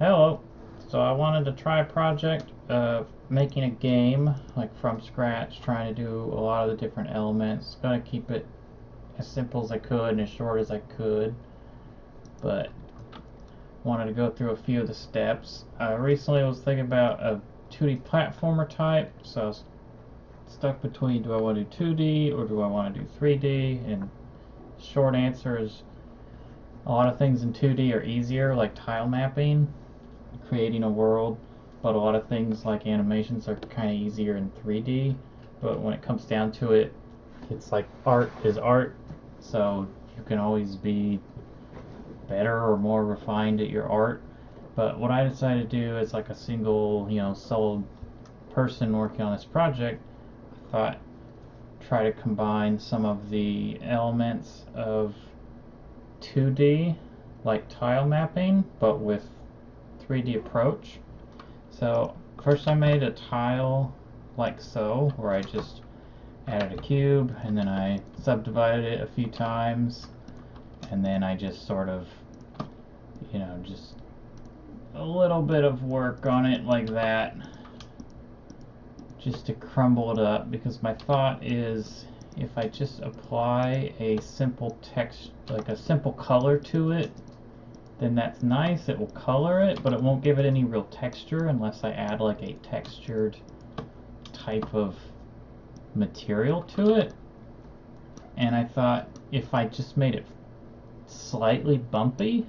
Hello. So I wanted to try a project of making a game like from scratch, trying to do a lot of the different elements. Gonna keep it as simple as I could and as short as I could, but wanted to go through a few of the steps. Recently I was thinking about a 2D platformer type, so I was stuck between do I want to do 2D or do I want to do 3D, and short answer is a lot of things in 2D are easier, like tile mapping, creating a world, but a lot of things like animations are kind of easier in 3D. But when it comes down to it, it's like art is art, so you can always be better or more refined at your art. But what I decided to do is like a single, solo person working on this project. I thought try to combine some of the elements of 2D, like tile mapping, but with 3D approach. So first I made a tile like so, where I just added a cube and then I subdivided it a few times, and then I just sort of, just a little bit of work on it like that, just to crumble it up, because my thought is if I just apply a simple text, like a simple color to it, then that's nice, it will color it, but it won't give it any real texture unless I add like a textured type of material to it. And I thought if I just made it slightly bumpy,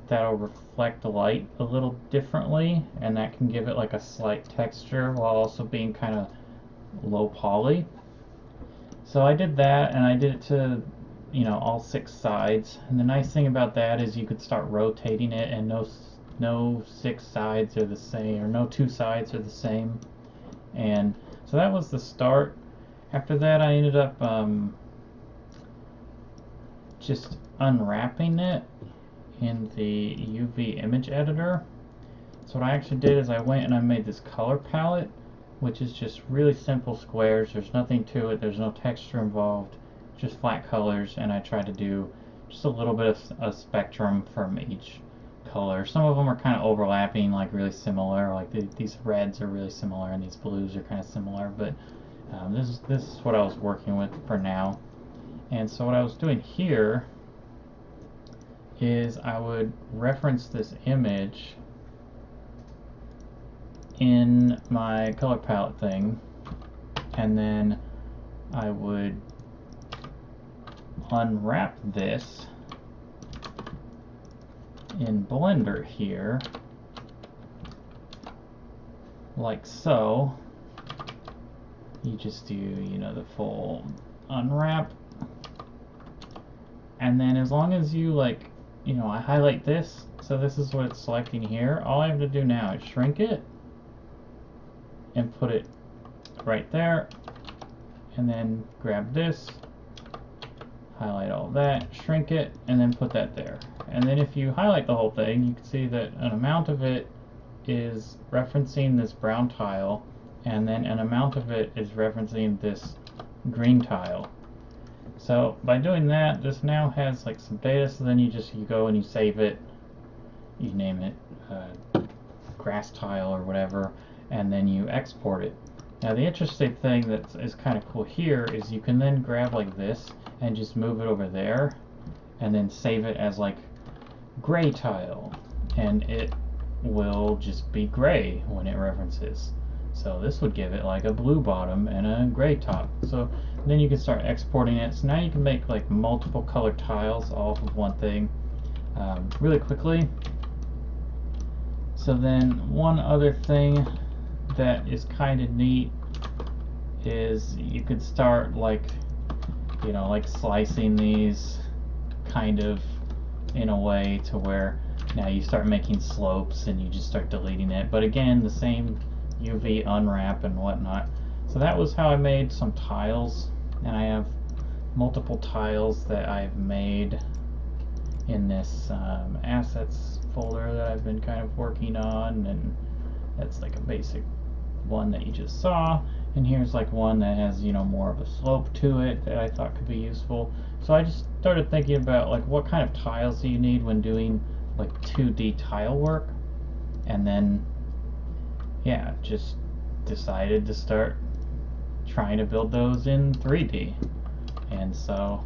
that'll reflect the light a little differently, and that can give it like a slight texture while also being kind of low poly. So I did that, and I did it to all 6 sides. And the nice thing about that is you could start rotating it, and no 6 sides are the same, or no 2 sides are the same. And so that was the start. After that, I ended up just unwrapping it in the UV image editor. So what I actually did is I went and I made this color palette, which is just really simple squares. There's nothing to it, there's no texture involved, just flat colors, and I tried to do just a little bit of a spectrum from each color. Some of them are kind of overlapping, like really similar, like these reds are really similar and these blues are kind of similar, but this is what I was working with for now. And so what I was doing here is I would reference this image in my color palette thing, and then I would unwrap this in Blender here, like so. You just do, the full unwrap, and then as long as you I highlight this, so this is what it's selecting here. All I have to do now is shrink it and put it right there, and then grab this, highlight all that, shrink it, and then put that there. And then if you highlight the whole thing, you can see that an amount of it is referencing this brown tile, and then an amount of it is referencing this green tile. So by doing that, this now has like some data, so then you go and you save it, you name it grass tile or whatever, and then you export it. Now the interesting thing that is kind of cool here is you can then grab like this and just move it over there, and then save it as like gray tile, and it will just be gray when it references. So this would give it like a blue bottom and a gray top. So then you can start exporting it. So now you can make like multiple color tiles off of one thing really quickly. So then one other thing that is kind of neat is you could start like slicing these kind of in a way to where now you start making slopes and you just start deleting it. But again, the same UV unwrap and whatnot. So that was how I made some tiles, and I have multiple tiles that I've made in this assets folder that I've been kind of working on, and that's like a basic one that you just saw, and here's like one that has more of a slope to it that I thought could be useful. So I just started thinking about like what kind of tiles do you need when doing like 2D tile work. And then, yeah, just decided to start trying to build those in 3D. And so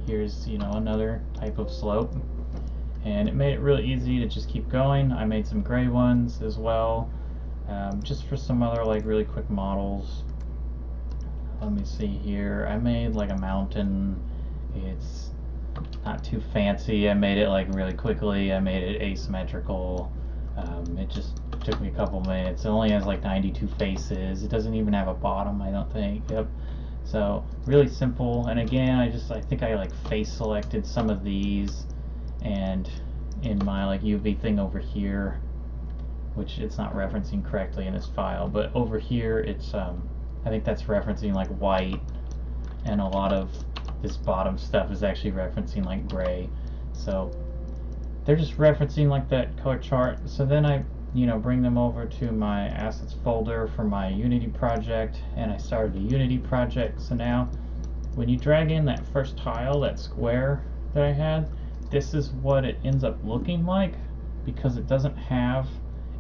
here's, you know, another type of slope. And it made it really easy to just keep going. I made some gray ones as well, just for some other like really quick models. Let me see here. I made like a mountain. It's not too fancy. I made it like really quickly. I made it asymmetrical. It just took me a couple minutes. It only has like 92 faces. It doesn't even have a bottom, I don't think. Yep. So really simple. And again, I think I like face selected some of these, and in my like UV thing over here, which it's not referencing correctly in this file, but over here it's I think that's referencing like white, and a lot of this bottom stuff is actually referencing like gray. So they're just referencing like that color chart. So then I, you know, bring them over to my assets folder for my Unity project, and I started a Unity project. So now when you drag in that first tile, that square that I had, this is what it ends up looking like, because it doesn't have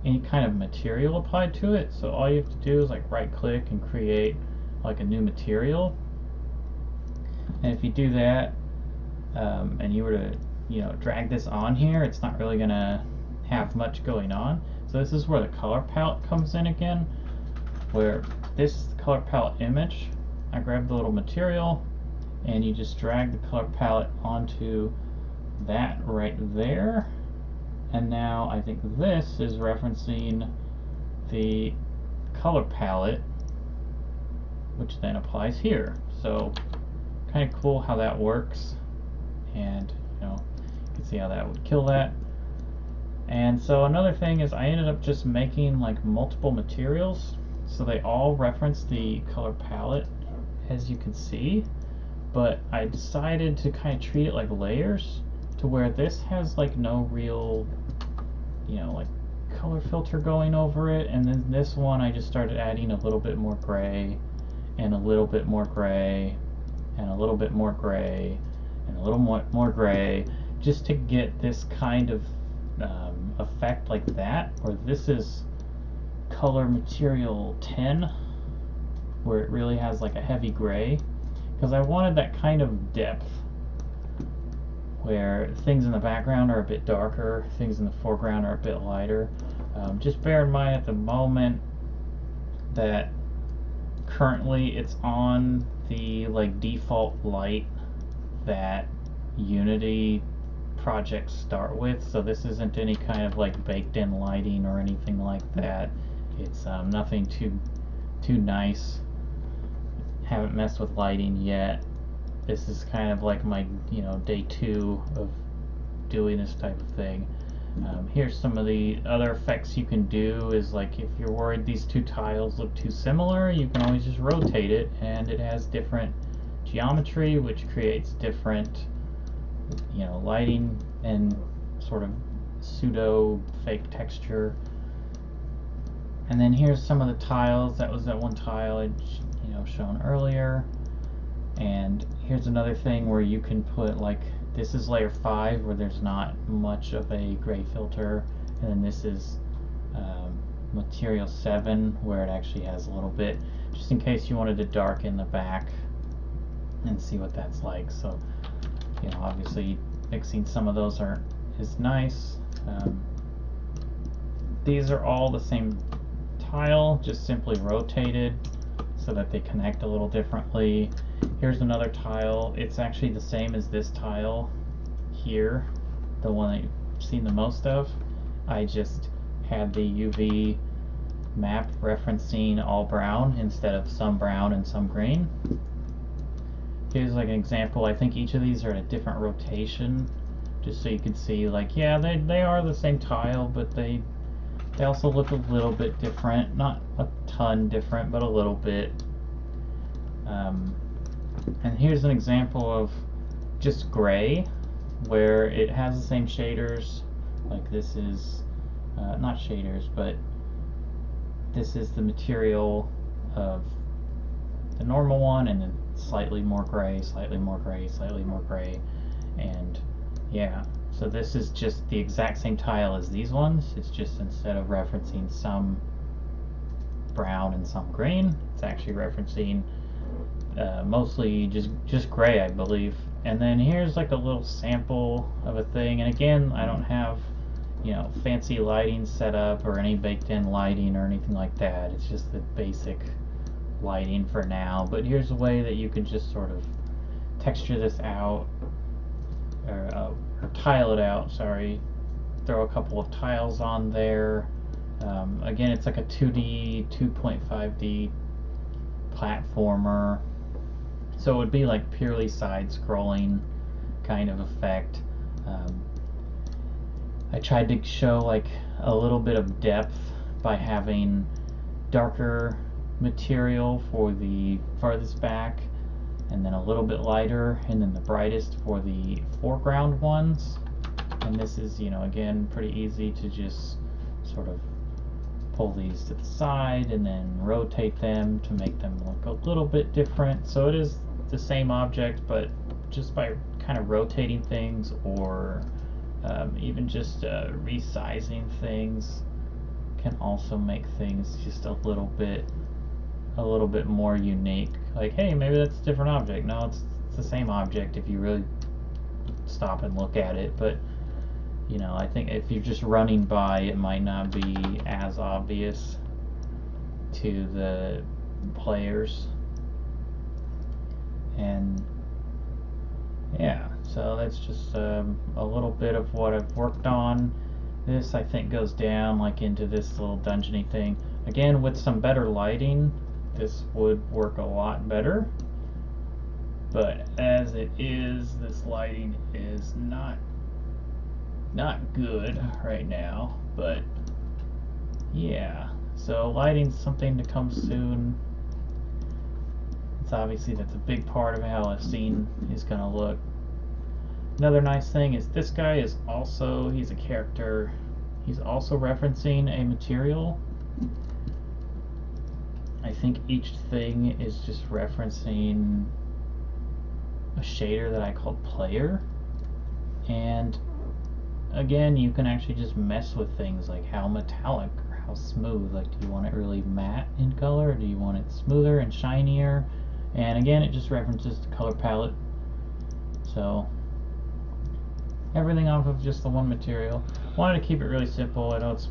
any kind of material applied to it. So all you have to do is like right click and create like a new material. And if you do that, and you were to, you know, drag this on here, it's not really gonna have much going on. So this is where the color palette comes in again, where this color palette image, I grab the little material and you just drag the color palette onto that right there. And now I think this is referencing the color palette, which then applies here. So kind of cool how that works. And you know, you can see how that would kill that. And so another thing is I ended up just making like multiple materials, so they all reference the color palette, as you can see. But I decided to kind of treat it like layers, to where this has like no real, you know, like color filter going over it, and then this one I just started adding a little bit more gray, and a little bit more gray, and a little bit more gray, and a little more gray, just to get this kind of effect like that, where this is color material 10, where it really has like a heavy gray, because I wanted that kind of depth where things in the background are a bit darker, things in the foreground are a bit lighter. Just bear in mind at the moment that currently it's on the like default light that Unity projects start with, so this isn't any kind of like baked in lighting or anything like that. It's nothing too nice. Haven't messed with lighting yet. This is kind of like my, you know, day 2 of doing this type of thing. Here's some of the other effects you can do. Is like if you're worried these two tiles look too similar, you can always just rotate it, and it has different geometry, which creates different, you know, lighting and sort of pseudo fake texture. And then here's some of the tiles. That was that one tile I, you know, shown earlier. And here's another thing where you can put like, this is layer 5 where there's not much of a gray filter, and then this is material 7 where it actually has a little bit, just in case you wanted to darken the back and see what that's like. So, you know, obviously mixing some of those is nice. These are all the same tile, just simply rotated so that they connect a little differently. Here's another tile. It's actually the same as this tile here, the one that you've seen the most of. I just had the UV map referencing all brown instead of some brown and some green. Here's like an example. I think each of these are at a different rotation, just so you can see like, yeah, they are the same tile, but they also look a little bit different. Not a ton different, but a little bit. And here's an example of just gray, where it has the same shaders. Like this is not shaders, but this is the material of the normal one, and then slightly more gray, slightly more gray, slightly more gray. And yeah, So this is just the exact same tile as these ones. It's just instead of referencing some brown and some green, it's actually referencing mostly just gray, I believe. And then here's like a little sample of a thing. And again, I don't have, fancy lighting set up or any baked in lighting or anything like that. It's just the basic lighting for now. But here's a way that you can just sort of texture this out, or tile it out, sorry. Throw a couple of tiles on there. Again, it's like a 2D, 2.5D platformer. So it would be like purely side-scrolling kind of effect. I tried to show like a little bit of depth by having darker material for the farthest back, and then a little bit lighter, and then the brightest for the foreground ones. And this is, again, pretty easy to just sort of pull these to the side and then rotate them to make them look a little bit different. So it is the same object, but just by kind of rotating things, or even just resizing things, can also make things just a little bit more unique. Like, hey, maybe that's a different object. No, it's the same object if you really stop and look at it. But I think if you're just running by, it might not be as obvious to the players. And yeah, so that's just a little bit of what I've worked on. This, I think, goes down like into this little dungeony thing. Again, with some better lighting, this would work a lot better. But as it is, this lighting is not good right now. But yeah, so lighting's something to come soon. It's obviously, that's a big part of how a scene is gonna look. Another nice thing is this guy is also, he's a character, he's also referencing a material. I think each thing is just referencing a shader that I called player. And again, you can actually just mess with things like how metallic or how smooth. Like, do you want it really matte in color, or do you want it smoother and shinier? And again, it just references the color palette. So everything off of just the one material. Wanted to keep it really simple. I know it's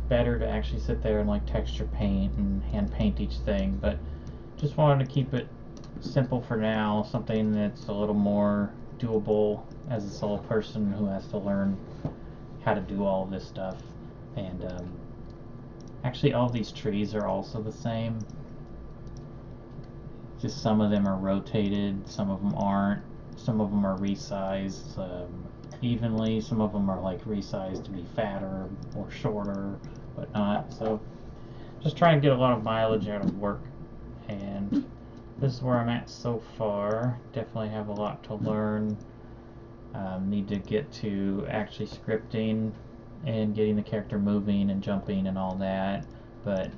better to actually sit there and like texture paint and hand paint each thing, but just wanted to keep it simple for now, something that's a little more doable as a solo person who has to learn how to do all of this stuff. And actually, all of these trees are also the same, just some of them are rotated, some of them aren't, some of them are resized evenly, some of them are like resized to be fatter or shorter, but not. So just try and get a lot of mileage out of work, and this is where I'm at so far. Definitely have a lot to learn. Need to get to actually scripting and getting the character moving and jumping and all that, but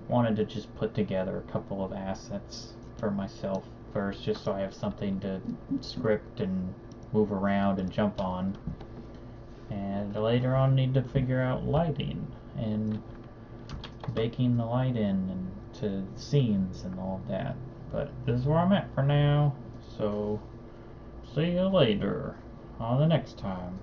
wanted to just put together a couple of assets for myself first, just so I have something to script and move around and jump on. And later on need to figure out lighting and baking the light in and to scenes and all of that. But this is where I'm at for now, so see you later on the next time.